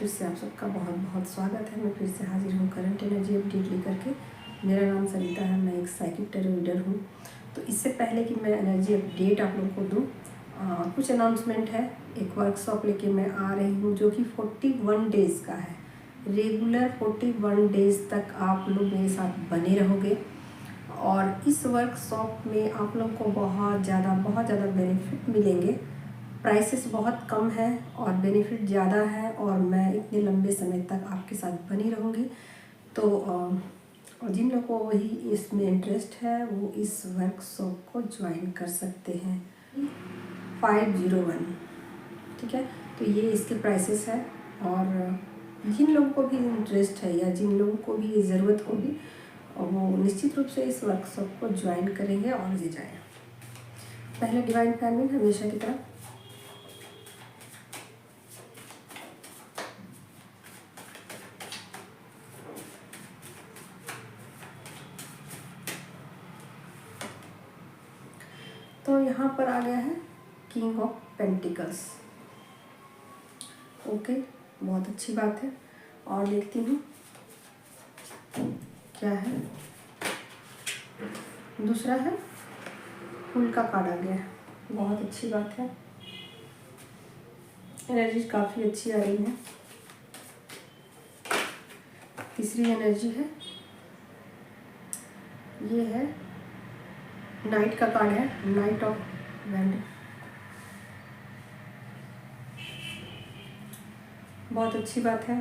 फिर से आप सबका बहुत बहुत स्वागत है। मैं फिर से हाजिर हूँ करंट एनर्जी अपडेट लेकर के। मेरा नाम सरिता है, मैं एक साइकिक टैरो रीडर हूँ। तो इससे पहले कि मैं एनर्जी अपडेट आप लोगों को दूँ, कुछ अनाउंसमेंट है। एक वर्कशॉप लेके मैं आ रही हूँ जो कि 41 डेज़ का है। रेगुलर 41 डेज़ तक आप लोग मेरे साथ बने रहोगे और इस वर्कशॉप में आप लोगों को बहुत ज़्यादा बेनिफिट मिलेंगे। प्राइसेस बहुत कम है और बेनिफिट ज़्यादा है और मैं इतने लंबे समय तक आपके साथ बनी रहूँगी। तो और जिन लोगों को वही इसमें इंटरेस्ट है वो इस वर्कशॉप को ज्वाइन कर सकते हैं। 501, ठीक है। तो ये इसके प्राइसेस है और जिन लोगों को भी इंटरेस्ट है या जिन लोगों को भी ये ज़रूरत होगी वो निश्चित रूप से इस वर्कशॉप को ज्वाइन करेंगे और ले जाएँ। पहले डिवाइन फैमिली हमेशा की तरह तो यहाँ पर आ गया है किंग ऑफ पेंटिकल्स। ओके, बहुत अच्छी बात है। और देखती हूँ क्या है। दूसरा है फूल का कार्ड आ गया है, बहुत अच्छी बात है। एनर्जी काफ़ी अच्छी आ रही है। तीसरी एनर्जी है, ये है नाइट का कार्ड है, नाइट ऑफ वैंड। बहुत अच्छी बात है।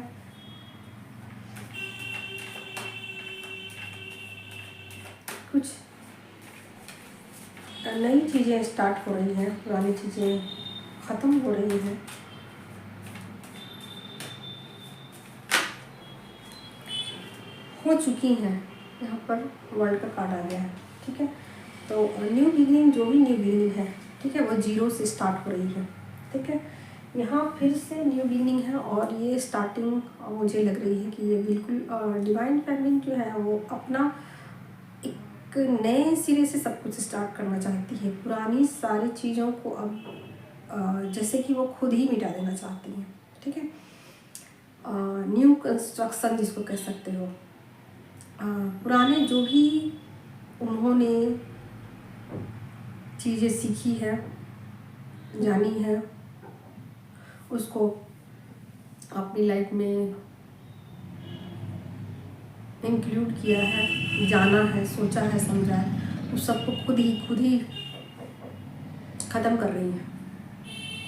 कुछ नई चीज़ें स्टार्ट हो रही हैं, पुरानी चीज़ें ख़त्म हो रही हैं। हो चुकी हैं। यहाँ पर वर्ल्ड का कार्ड आ गया है, ठीक है। तो न्यू बिगिनिंग, जो भी न्यू बिगिनिंग है, ठीक है, वो जीरो से स्टार्ट हो रही है, ठीक है। यहाँ फिर से न्यू बिगिनिंग है और ये स्टार्टिंग मुझे लग रही है कि ये बिल्कुल डिवाइन फैमिली जो है वो अपना एक नए सिरे से सब कुछ स्टार्ट करना चाहती है। पुरानी सारी चीज़ों को अब जैसे कि वो खुद ही मिटा देना चाहती हैं, ठीक है। न्यू कंस्ट्रक्शन जिसको कह सकते हो। पुराने जो भी उन्होंने चीज़ें सीखी है, जानी है, उसको अपनी लाइफ में इंक्लूड किया है, जाना है, सोचा है, समझा है, उस सबको खुद ही ख़त्म कर रही है,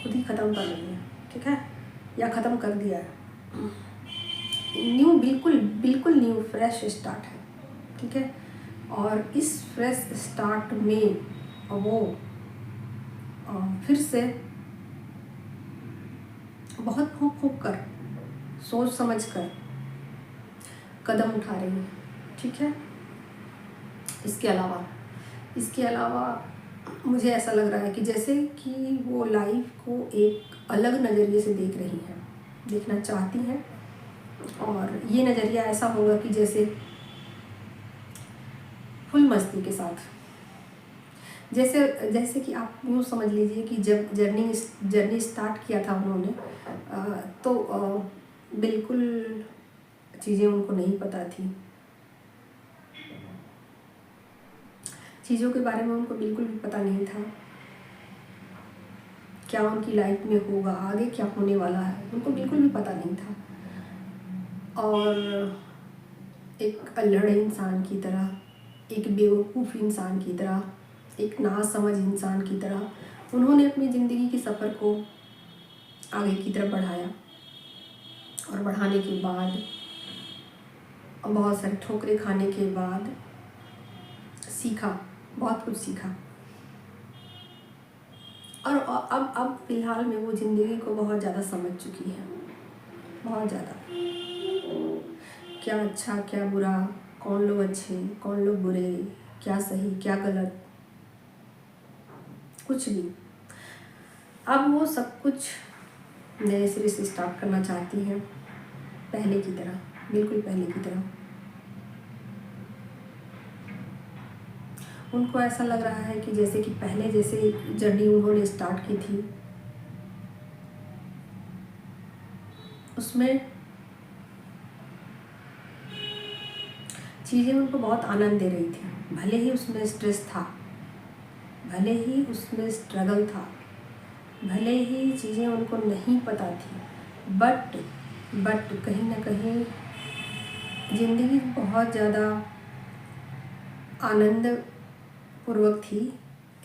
खुद ही ख़त्म कर रही है, ठीक है, या ख़त्म कर दिया है। न्यू, बिल्कुल न्यू फ्रेश स्टार्ट है, ठीक है। और इस फ्रेश स्टार्ट में वो फिर से बहुत फूक कर, सोच समझ कर कदम उठा रही है, ठीक है। इसके अलावा मुझे ऐसा लग रहा है कि जैसे कि वो लाइफ को एक अलग नज़रिए से देख रही हैं, देखना चाहती हैं। और ये नज़रिया ऐसा होगा कि जैसे फुल मस्ती के साथ, जैसे कि आप यूँ समझ लीजिए कि जब जर्नी स्टार्ट किया था उन्होंने तो बिल्कुल चीज़ें उनको नहीं पता थी, चीज़ों के बारे में उनको बिल्कुल भी पता नहीं था, क्या उनकी लाइफ में होगा, आगे क्या होने वाला है, उनको बिल्कुल भी पता नहीं था। और एक अल्हड़ इंसान की तरह, एक बेवकूफ़ इंसान की तरह, एक नासमझ इंसान की तरह उन्होंने अपनी ज़िंदगी के सफ़र को आगे की तरफ बढ़ाया। और बढ़ाने के बाद बहुत सारी ठोकरें खाने के बाद सीखा, बहुत कुछ सीखा। और अब फ़िलहाल में वो ज़िंदगी को बहुत ज़्यादा समझ चुकी है, बहुत ज़्यादा। क्या अच्छा क्या बुरा, कौन लोग अच्छे कौन लोग बुरे, क्या सही क्या गलत, कुछ भी। अब वो सब कुछ नए सिरे से स्टार्ट करना चाहती हैं, पहले की तरह, बिल्कुल पहले की तरह। उनको ऐसा लग रहा है कि जैसे कि पहले जैसे जर्नी उन्होंने स्टार्ट की थी उसमें चीज़ें उनको बहुत आनंद दे रही थी। भले ही उसमें स्ट्रेस था, भले ही उसमें स्ट्रगल था, भले ही चीज़ें उनको नहीं पता थी, बट कहीं ना कहीं ज़िंदगी बहुत ज़्यादा आनंद पूर्वक थी।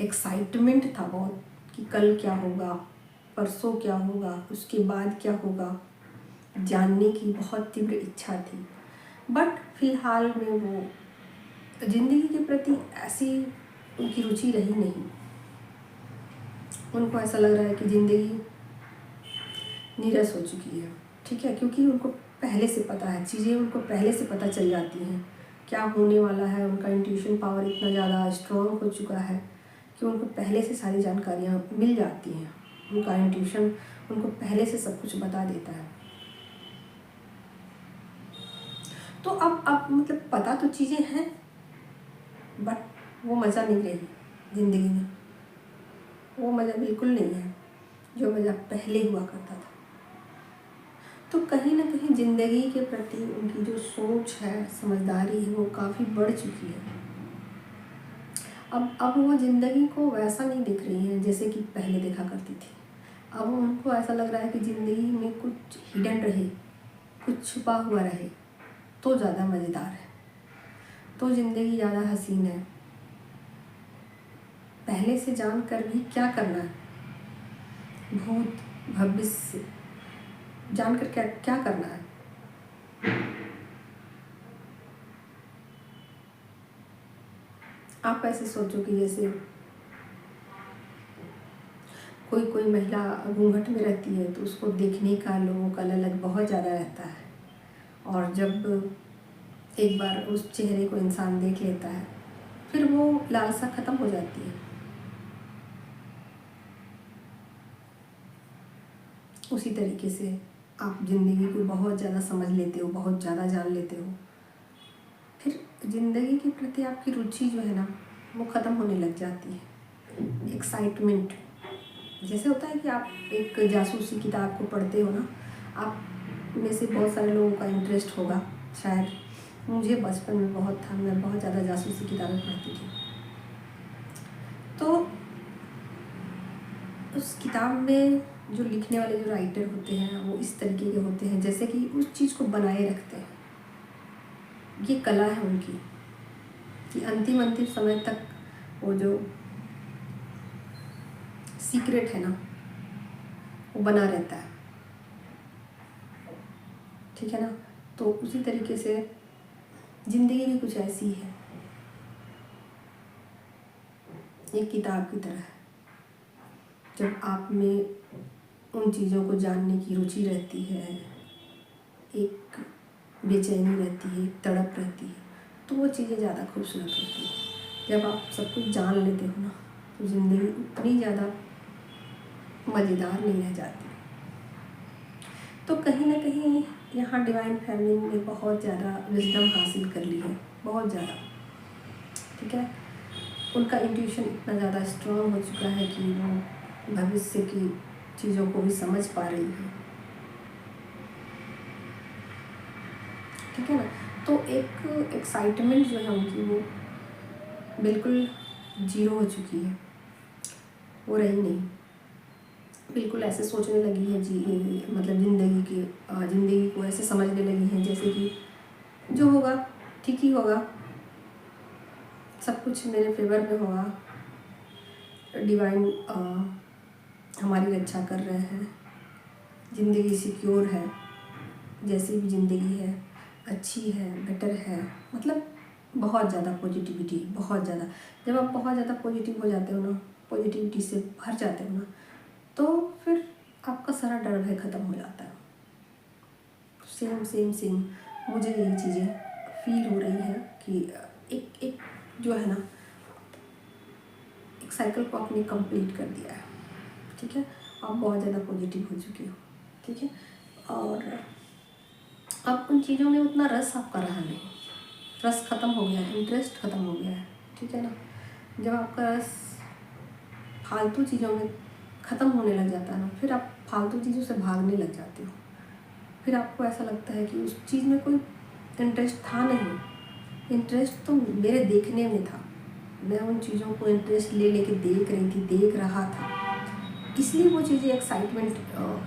एक्साइटमेंट था बहुत कि कल क्या होगा, परसों क्या होगा, उसके बाद क्या होगा, जानने की बहुत तीव्र इच्छा थी। बट फिलहाल में वो ज़िंदगी के प्रति ऐसी उनकी रुचि रही नहीं। उनको ऐसा लग रहा है कि ज़िंदगी नीरस हो चुकी है, ठीक है, क्योंकि उनको पहले से पता है, चीज़ें उनको पहले से पता चल जाती हैं क्या होने वाला है। उनका इंट्यूशन पावर इतना ज़्यादा स्ट्रॉन्ग हो चुका है कि उनको पहले से सारी जानकारियाँ मिल जाती हैं। उनका इंट्यूशन उनको पहले से सब कुछ बता देता है। तो अब मतलब पता तो चीज़ें हैं, बट वो मज़ा नहीं रही ज़िंदगी में। वो मज़ा बिल्कुल नहीं है जो मज़ा पहले हुआ करता था। तो कहीं ना कहीं ज़िंदगी के प्रति उनकी जो सोच है, समझदारी है, वो काफ़ी बढ़ चुकी है। अब वो ज़िंदगी को वैसा नहीं देख रही हैं जैसे कि पहले देखा करती थी। अब उनको ऐसा लग रहा है कि ज़िंदगी में कुछ हिडन रहे, कुछ छुपा हुआ रहे तो ज़्यादा मज़ेदार है, तो ज़िंदगी ज़्यादा हसीन है। पहले से जानकर भी क्या करना है, भूत भविष्य जानकर क्या क्या करना है। आप ऐसे सोचो कि जैसे कोई महिला घूंघट में रहती है तो उसको देखने का लोगों का ललक बहुत ज़्यादा रहता है, और जब एक बार उस चेहरे को इंसान देख लेता है फिर वो लालसा ख़त्म हो जाती है। उसी तरीके से आप ज़िंदगी को बहुत ज़्यादा समझ लेते हो, बहुत ज़्यादा जान लेते हो, फिर ज़िंदगी के प्रति आपकी रुचि जो है ना वो ख़त्म होने लग जाती है। एक्साइटमेंट जैसे होता है कि आप एक जासूसी किताब को पढ़ते हो ना, आप में से बहुत सारे लोगों का इंटरेस्ट होगा शायद। मुझे बचपन में बहुत था, मैं बहुत ज़्यादा जासूसी किताबें पढ़ती थी। तो उस किताब में जो लिखने वाले जो राइटर होते हैं वो इस तरीके के होते हैं जैसे कि उस चीज़ को बनाए रखते हैं। ये कला है उनकी कि अंतिम समय तक वो जो सीक्रेट है ना वो बना रहता है, ठीक है ना। तो उसी तरीके से ज़िंदगी भी कुछ ऐसी है, एक किताब की तरह है। जब आप में उन चीज़ों को जानने की रुचि रहती है, एक बेचैनी रहती है, एक तड़प रहती है, तो वो चीज़ें ज़्यादा खूबसूरत होती हैं। जब आप सब कुछ जान लेते हो ना तो ज़िंदगी उतनी ज़्यादा मज़ेदार नहीं रह जाती। तो कहीं ना कहीं यहाँ डिवाइन फैमिली ने बहुत ज़्यादा विजडम हासिल कर ली है, बहुत ज़्यादा, ठीक है। उनका इंट्यूशन इतना ज़्यादा स्ट्रॉन्ग हो चुका है कि वो भविष्य की चीज़ों को भी समझ पा रही है, ठीक है ना। तो एक एक्साइटमेंट जो है उनकी वो बिल्कुल जीरो हो चुकी है, वो रही नहीं। बिल्कुल ऐसे सोचने लगी है मतलब ज़िंदगी को ऐसे समझने लगी हैं जैसे कि जो होगा ठीक ही होगा, सब कुछ मेरे फेवर में होगा, डिवाइन हमारी रक्षा कर रहे हैं, ज़िंदगी सिक्योर है, जैसी भी ज़िंदगी है अच्छी है, बेटर है। मतलब बहुत ज़्यादा पॉजिटिविटी, बहुत ज़्यादा। जब आप बहुत ज़्यादा पॉजिटिव हो जाते हो ना, पॉजिटिविटी से भर जाते हो ना, तो फिर आपका सारा डर भय ख़त्म हो जाता है। सेम मुझे यही चीज़ें फील हो रही है कि एक जो है ना एक साइकिल को आपने कंप्लीट कर दिया है, ठीक है। आप बहुत ज़्यादा पॉजिटिव हो चुके हो, ठीक है। और अब उन चीज़ों में उतना रस आपका रहा नहीं, रस ख़त्म हो गया है, इंटरेस्ट ख़त्म हो गया है, ठीक है ना। जब आपका रस फालतू चीज़ों में ख़त्म होने लग जाता है ना, फिर आप फालतू चीज़ों से भागने लग जाते हो। फिर आपको ऐसा लगता है कि उस चीज़ में कोई इंटरेस्ट था नहीं, इंटरेस्ट तो मेरे देखने में था, मैं उन चीज़ों को इंटरेस्ट ले लेके देख रही थी, देख रहा था, इसलिए वो चीज़ें एक्साइटमेंट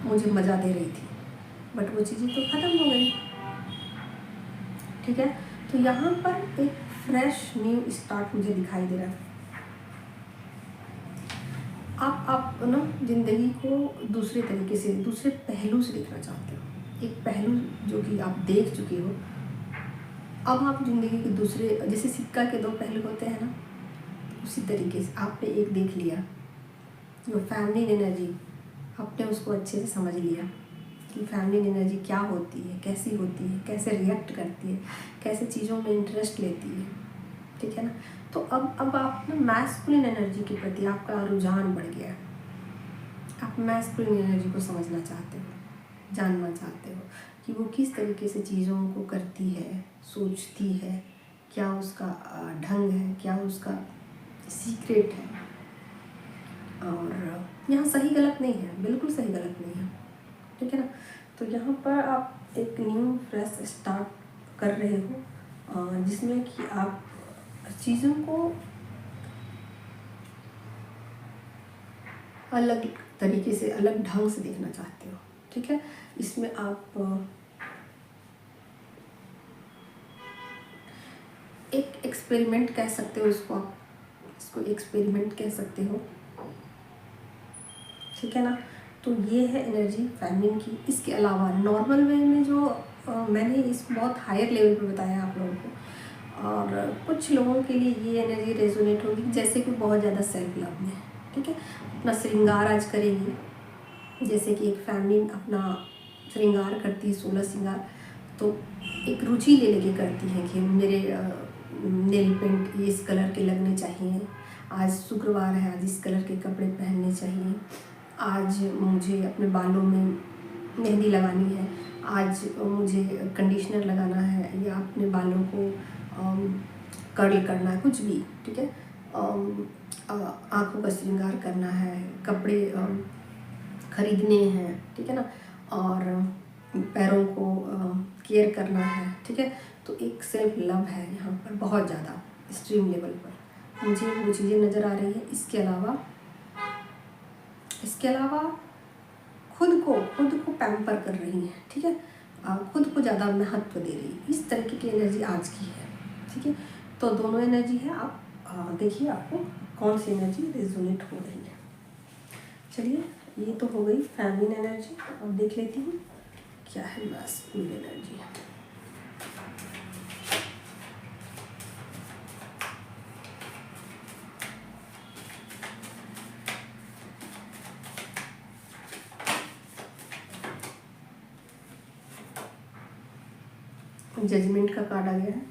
मुझे मज़ा दे रही थी। बट वो चीज़ें तो ख़त्म हो गई, ठीक है। तो यहाँ पर एक फ्रेश न्यू स्टार्ट मुझे दिखाई दे रहा है। आप ना ज़िंदगी को दूसरे तरीके से, दूसरे पहलू से देखना चाहते हो, एक पहलू जो कि आप देख चुके हो, अब आप ज़िंदगी के दूसरे, जैसे सिक्का के दो पहलू होते हैं ना, उसी तरीके से आपने एक देख लिया, जो फैमिली एनर्जी, आपने उसको अच्छे से समझ लिया कि फैमिली एनर्जी क्या होती है, कैसी होती है, कैसे रिएक्ट करती है, कैसे चीज़ों में इंटरेस्ट लेती है, ठीक है ना। तो अब आप ना मैस्कुलिन एनर्जी के प्रति आपका रुझान बढ़ गया है, आप मैस्कुलिन एनर्जी को समझना चाहते हो, जानना चाहते हो कि वो किस तरीके से चीज़ों को करती है, सोचती है, क्या उसका ढंग है, क्या उसका सीक्रेट है। और यहाँ सही गलत नहीं है, बिल्कुल सही गलत नहीं है, ठीक है ना। तो यहाँ पर आप एक न्यू फ्रेश स्टार्ट कर रहे हो, जिसमें कि आप चीज़ों को अलग तरीके से, अलग ढंग से देखना चाहते हो, ठीक है। इसमें आप एक एक्सपेरिमेंट कह सकते हो इसको, आप इसको एक्सपेरिमेंट कह सकते हो, ठीक है ना। तो ये है एनर्जी फैमिलिन की। इसके अलावा नॉर्मल वे में जो मैंने इस बहुत हायर लेवल पे बताया आप लोगों को, और कुछ लोगों के लिए ये एनर्जी रेजोनेट होगी, जैसे कि बहुत ज़्यादा सेल्फ लव में, ठीक है, अपना श्रृंगार आज करेंगी, जैसे कि एक फैमिली अपना श्रृंगार करती है, 16 श्रृंगार, तो एक रुचि ले लेके करती है कि मेरे नेल पेंट इस कलर के लगने चाहिए, आज शुक्रवार है, आज इस कलर के कपड़े पहनने चाहिए, आज मुझे अपने बालों में मेहंदी लगानी है, आज मुझे कंडीशनर लगाना है, या अपने बालों को कर्ल करना है, कुछ भी, ठीक है। आँखों का श्रृंगार करना है, कपड़े खरीदने हैं, ठीक है ना, और पैरों को केयर करना है, ठीक है। तो एक सेल्फ लव है यहाँ पर बहुत ज़्यादा एक्सट्रीम लेवल पर, मुझे वो चीज़ें नज़र आ रही है। इसके अलावा खुद को पैम्पर कर रही हैं, ठीक है, खुद को ज़्यादा महत्व दे रही है, इस तरीके की एनर्जी आज की है, ठीक है। तो दोनों एनर्जी है, आप देखिए आपको कौन सी एनर्जी रेजोनेट हो रही है। चलिए, ये तो हो गई फैमिलीन एनर्जी। अब देख लेती हूँ क्या है मैस्कुलिन एनर्जी। जजमेंट का कार्ड आ गया है।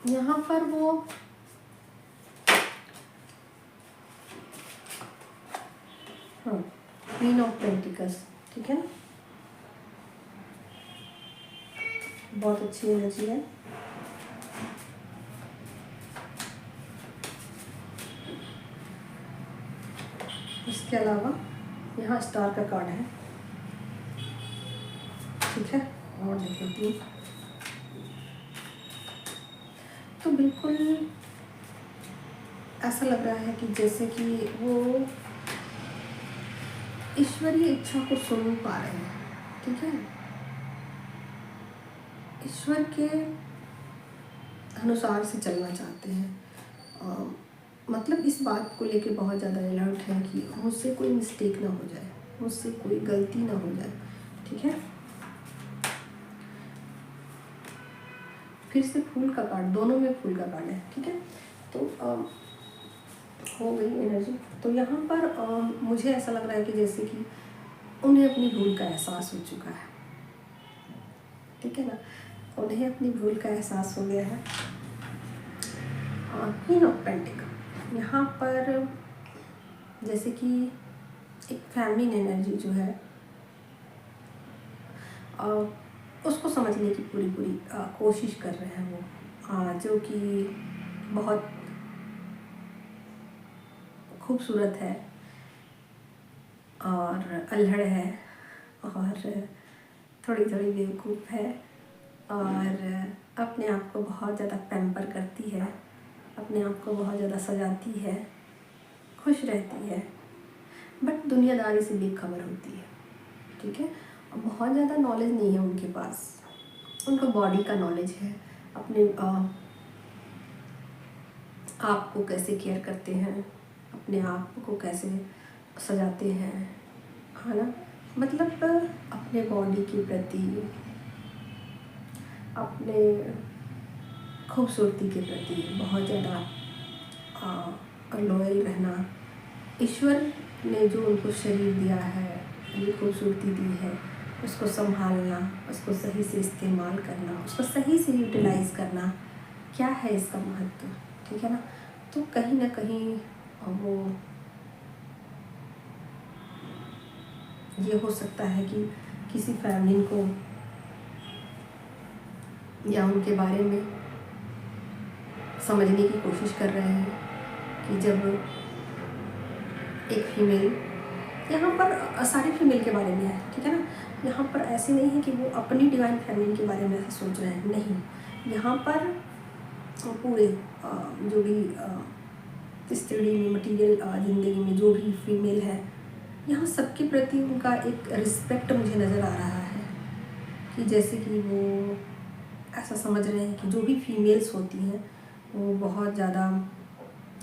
यहाँ पर वो क्वीन ऑफ पेंटिकल्स, ठीक है ना, बहुत अच्छी एनर्जी है। इसके अलावा यहाँ स्टार का कार्ड है, ठीक है, और देख लेती हूँ। तो बिल्कुल ऐसा लग रहा है कि जैसे कि वो ईश्वरीय इच्छा को सुन पा रहे हैं, ठीक है, ईश्वर के अनुसार से चलना चाहते हैं। मतलब इस बात को लेके बहुत ज़्यादा अलर्ट है कि मुझसे कोई मिस्टेक ना हो जाए, मुझसे कोई गलती ना हो जाए, ठीक है। फिर से फूल का कार्ड, दोनों में फूल का कार्ड है, ठीक है। तो हो गई एनर्जी। तो यहाँ पर मुझे ऐसा लग रहा है कि जैसे कि उन्हें अपनी भूल का एहसास हो चुका है, ठीक है ना, उन्हें अपनी भूल का एहसास हो गया है। क्वीन ऑफ पेंटिकल, यहाँ पर जैसे कि एक फैमिली एनर्जी जो है, उसको समझने की पूरी कोशिश कर रहे हैं वो, जो कि बहुत खूबसूरत है और अल्हड़ है और थोड़ी थोड़ी बेवकूफ़ है और अपने आप को बहुत ज़्यादा पैम्पर करती है, अपने आप को बहुत ज़्यादा सजाती है, खुश रहती है, बट दुनियादारी से बेखबर होती है। ठीक है, और बहुत ज़्यादा नॉलेज नहीं है उनके पास। उनको बॉडी का नॉलेज है, अपने आप को कैसे केयर करते हैं, अपने आप को कैसे सजाते हैं, है ना। मतलब अपने बॉडी के प्रति, अपने खूबसूरती के प्रति बहुत ज़्यादा लॉयल रहना। ईश्वर ने जो उनको शरीर दिया है, जो खूबसूरती दी है, उसको संभालना, उसको सही से इस्तेमाल करना, उसको सही से यूटिलाइज़ करना, क्या है इसका महत्व। ठीक है ना। तो कहीं ना कहीं वो ये हो सकता है कि किसी फैमिली को या उनके बारे में समझने की कोशिश कर रहे हैं कि जब एक फीमेल, यहाँ पर सारी फीमेल के बारे में है, ठीक है ना। यहाँ पर ऐसे नहीं है कि वो अपनी डिवाइन फैमिली के बारे में ऐसा सोच रहे हैं, नहीं। यहाँ पर पूरे जो भी इस 3D में मटीरियल ज़िंदगी में जो भी फीमेल है, यहाँ सबके प्रति उनका एक रिस्पेक्ट मुझे नज़र आ रहा है कि जैसे कि वो ऐसा समझ रहे हैं कि जो भी फीमेल्स होती हैं वो बहुत ज़्यादा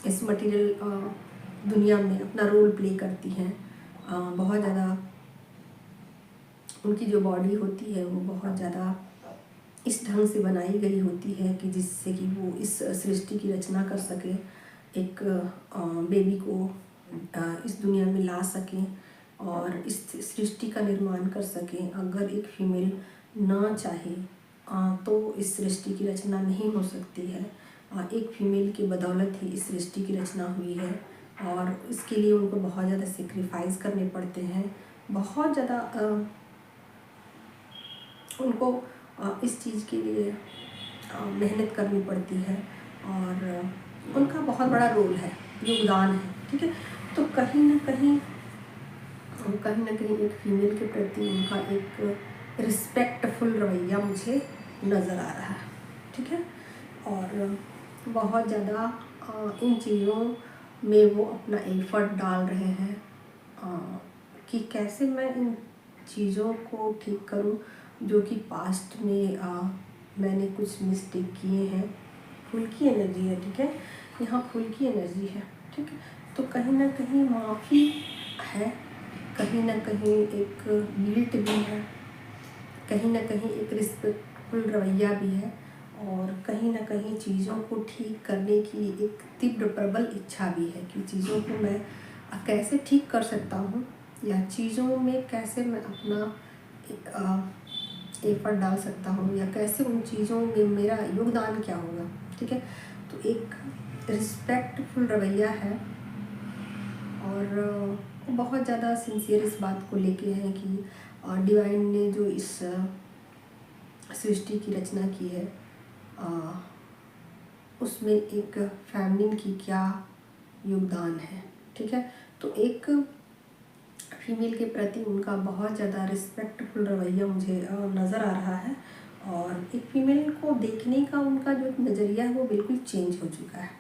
इस मटीरियल दुनिया में अपना रोल प्ले करती हैं। बहुत ज़्यादा उनकी जो बॉडी होती है वो बहुत ज़्यादा इस ढंग से बनाई गई होती है कि जिससे कि वो इस सृष्टि की रचना कर सके, एक बेबी को इस दुनिया में ला सकें और इस सृष्टि का निर्माण कर सकें। अगर एक फीमेल ना चाहे तो इस सृष्टि की रचना नहीं हो सकती है। एक फीमेल की बदौलत ही इस सृष्टि की रचना हुई है और इसके लिए उनको बहुत ज़्यादा सेक्रीफाइस करने पड़ते हैं, बहुत ज़्यादा उनको इस चीज़ के लिए मेहनत करनी पड़ती है और उनका बहुत बड़ा रोल है, योगदान है। ठीक है, तो कहीं ना कहीं एक फीमेल के प्रति उनका एक रिस्पेक्टफुल रवैया मुझे नज़र आ रहा है। ठीक है, और बहुत ज़्यादा इन चीज़ों में वो अपना एफर्ट डाल रहे हैं कि कैसे मैं इन चीज़ों को ठीक करूं जो कि पास्ट में मैंने कुछ मिस्टेक किए हैं। फुल की एनर्जी है, ठीक है, यहाँ फुल की एनर्जी है। ठीक है, तो कहीं ना कहीं माफ़ी है, कहीं ना कहीं एक गिल्ट भी है, कहीं ना कहीं एक रिस्पेक्टफुल रवैया भी है और कहीं ना कहीं चीज़ों को ठीक करने की एक तीव्र प्रबल इच्छा भी है कि चीज़ों को मैं कैसे ठीक कर सकता हूँ या चीज़ों में कैसे मैं अपना एफर्ट डाल सकता हूँ या कैसे उन चीज़ों में मेरा योगदान क्या होगा। ठीक है, तो एक रिस्पेक्टफुल रवैया है और बहुत ज़्यादा सिंसियर इस बात को लेके हैं कि डिवाइन ने जो इस सृष्टि की रचना की है उसमें एक फैमिली की क्या योगदान है। ठीक है, तो एक फीमेल के प्रति उनका बहुत ज़्यादा रिस्पेक्टफुल रवैया मुझे नज़र आ रहा है और एक फीमेल को देखने का उनका जो नज़रिया है वो बिल्कुल चेंज हो चुका है।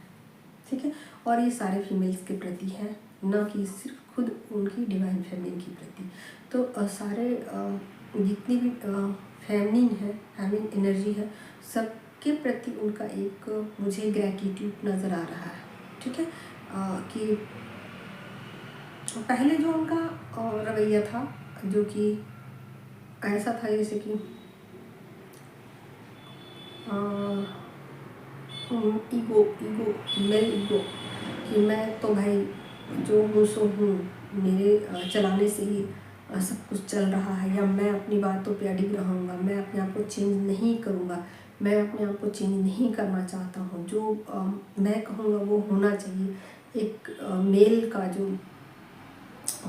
ठीक है, और ये सारे फीमेल्स के प्रति है, ना कि सिर्फ खुद उनकी डिवाइन फैमिली के प्रति। तो सारे जितनी भी फैमिली है, फैमिली एनर्जी है, सबके प्रति उनका एक मुझे ग्रैटिट्यूड नज़र आ रहा है। ठीक है, कि पहले जो उनका रवैया था जो कि ऐसा था जैसे कि ईगो मेल ईगो कि मैं तो भाई जो हूँ सो हूँ, मेरे चलाने से ही सब कुछ चल रहा है, या मैं अपनी बातों पे अडिग रहूँगा, मैं अपने आप को चेंज नहीं करूँगा, मैं अपने आप को चेंज नहीं करना चाहता हूँ, जो मैं कहूँगा वो होना चाहिए। एक मेल का जो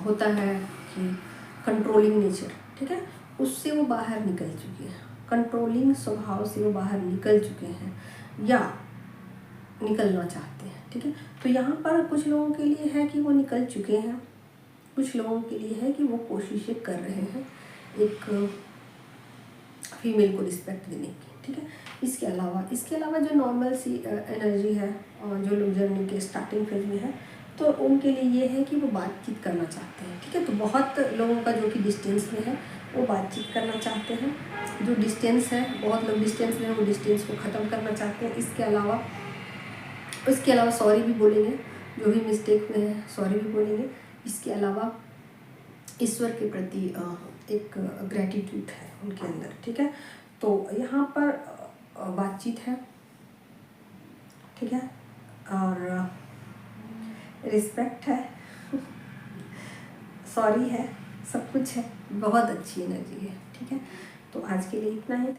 होता है कि कंट्रोलिंग नेचर, ठीक है, उससे वो बाहर निकल चुके हैं, कंट्रोलिंग स्वभाव से वो बाहर निकल चुके हैं। या निकलना चाहते हैं, ठीक है। तो यहाँ पर कुछ लोगों के लिए है कि वो निकल चुके हैं, कुछ लोगों के लिए है कि वो कोशिशें कर रहे हैं एक फीमेल को रिस्पेक्ट देने की, ठीक है। इसके अलावा जो नॉर्मल सी एनर्जी है और जो लोग जर्नी के स्टार्टिंग फेज में है, तो उनके लिए ये है कि वो बातचीत करना चाहते हैं, ठीक है। तो बहुत लोगों का जो कि डिस्टेंस में है वो बातचीत करना चाहते हैं। जो डिस्टेंस है, बहुत लोग डिस्टेंस में है, वो डिस्टेंस को ख़त्म करना चाहते हैं। इसके अलावा सॉरी भी बोलेंगे, जो भी मिस्टेक में है सॉरी भी बोलेंगे। इसके अलावा ईश्वर के प्रति एक ग्रैटिट्यूड है उनके अंदर, ठीक है। तो यहाँ पर बातचीत है, ठीक है, और रिस्पेक्ट है, सॉरी है, सब कुछ है, बहुत अच्छी एनर्जी है, ठीक है। तो आज के लिए इतना ही।